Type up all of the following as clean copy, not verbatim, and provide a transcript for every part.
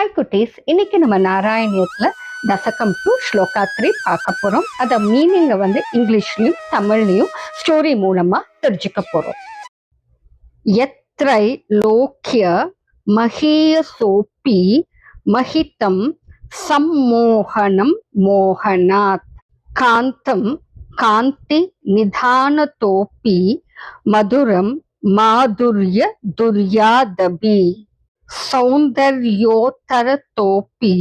Hi குட்டீஸ், இன்னைக்கு நம்ம நாராயணியத்துல தசகம் 2 ஸ்லோகா 3 பார்க்க போறோம். அத மீனிங்க இங்கிலீஷ்லயும் தமிழ்லயும் ஸ்டோரி மூலமா தெரிஞ்சுக்க போறோம். யத்ரை லோக்ய மஹீயசோபி மஹிதம் சம்மோகனம் மோகனாத் காந்தம் காந்தி நிதானதோபி மதுரம் மாதுர்ய துர்யாதபி सौंदर्योत्तरतोपि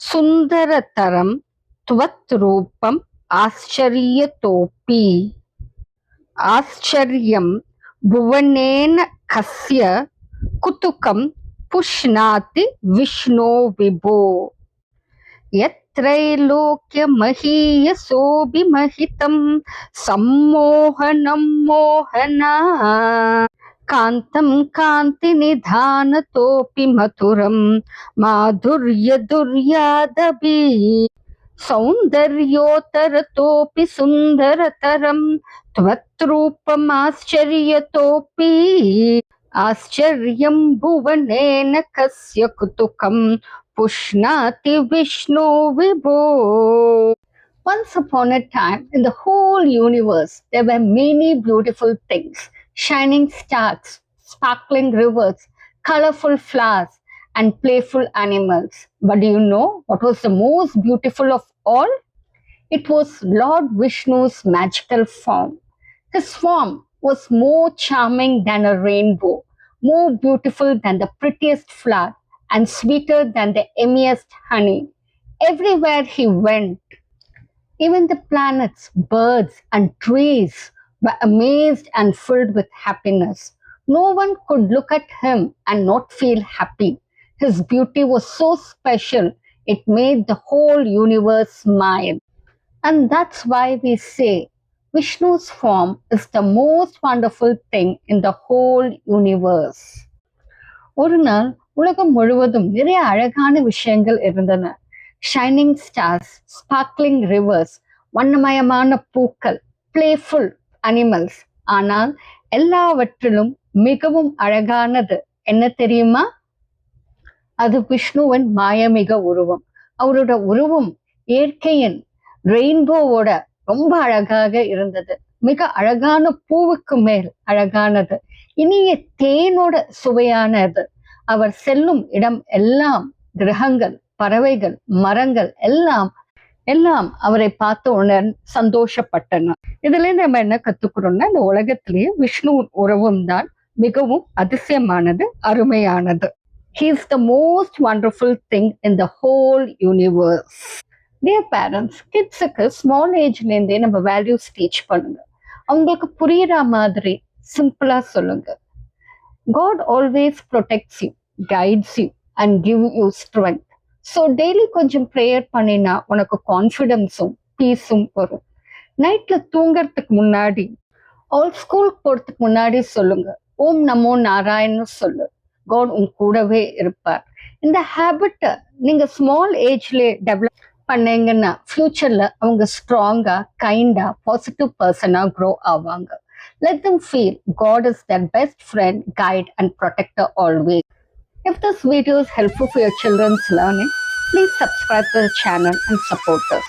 सुंदरतरम त्वत्रूपम आश्चर्यतोपि आश्चर्यं भुवनेन कस्य कुतुकं पुष्णाति विष्णो विभो यत्रैलोक्यमहीयसोऽभिमहितं सम्मोहनं मोहना कांतं कांति निधानतोपि मधुरं माधुर्य दुर्यादपि सौंदर्योत्तरतोपि सुंदरतरं त्वत्रूपमाश्चर्यतोपि आश्चर्यं भुवनेन कस्य कुतुकं पुष्णाति विष्णु विभो. Once upon a time, in the whole universe, there were many beautiful things. Shining stars, sparkling rivers, colorful flowers, and playful animals. But do you know what was the most beautiful of all? It was Lord Vishnu's magical form. His form was more charming than a rainbow, more beautiful than the prettiest flower, and sweeter than the yummiest honey. Everywhere he went, even the planets, birds, and trees were amazed and filled with happiness. No one could look at him and not feel happy. His beauty was so special, it made the whole universe smile. And that's why we say Vishnu's form is the most wonderful thing in the whole universe. ஒரு நாள் உலகம் முழுவதும் நிறைய அழகான விஷயங்கள் இருந்தன. Shining stars, sparkling reverse, வண்ணமயமான பூக்கள், பிளேஃபுல் அனிமல்ஸ். ஆனால் எல்லாவற்றிலும் மிகவும் அழகானது என்ன தெரியுமா? அது விஷ்ணுவின் மாயமிக உருவம். அவரோட உருவம் இயற்கையின் ரெயின்போவோட ரொம்ப அழகாக இருந்தது. மிக அழகான பூவுக்கு மேல் அழகானது, இனிய தேனோட சுவையானது. அவர் செல்லும் இடம் எல்லாம் கிரகங்கள், பறவைகள், மரங்கள் எல்லாம் அவரை பார்த்த உடனே சந்தோஷப்பட்டன. இதுல இருந்து நம்ம என்ன கத்துக்கிறோம்னா, இந்த உலகத்திலேயே விஷ்ணு உறவும் தான் மிகவும் அதிசயமானது, அருமையானது. He is the most wonderful thing in the whole universe. Dear parents, கிட்ஸுக்கு ஸ்மால் ஏஜ்ல இருந்தே நம்ம வேல்யூஸ் டீச் பண்ணுங்க. அவங்களுக்கு புரியுற மாதிரி சிம்பிளா சொல்லுங்க. God always protects you, guides you, and gives you strength. So daily கொஞ்சம் ப்ரேயர் பண்ணினா உனக்கு கான்ஃபிடென்ஸும் பீஸும் வரும். நைட்ல தூங்கறதுக்கு முன்னாடி, ஸ்கூலுக்கு போறதுக்கு முன்னாடி சொல்லுங்க, ஓம் நமோ நாராயணன்னு சொல்லு. காட் உன் கூடவே இருப்பார். இந்த ஹேபிட்டை நீங்க ஸ்மால் ஏஜ்ல டெவலப் பண்ணீங்கன்னா ஃபியூச்சர்ல அவங்க ஸ்ட்ராங்கா, கைண்டா, பாசிட்டிவ் பர்சனா க்ரோ ஆவாங்க. Let them feel God is their best friend, guide, and protector always. If this video is helpful for your children's learning, please subscribe to the channel and support us.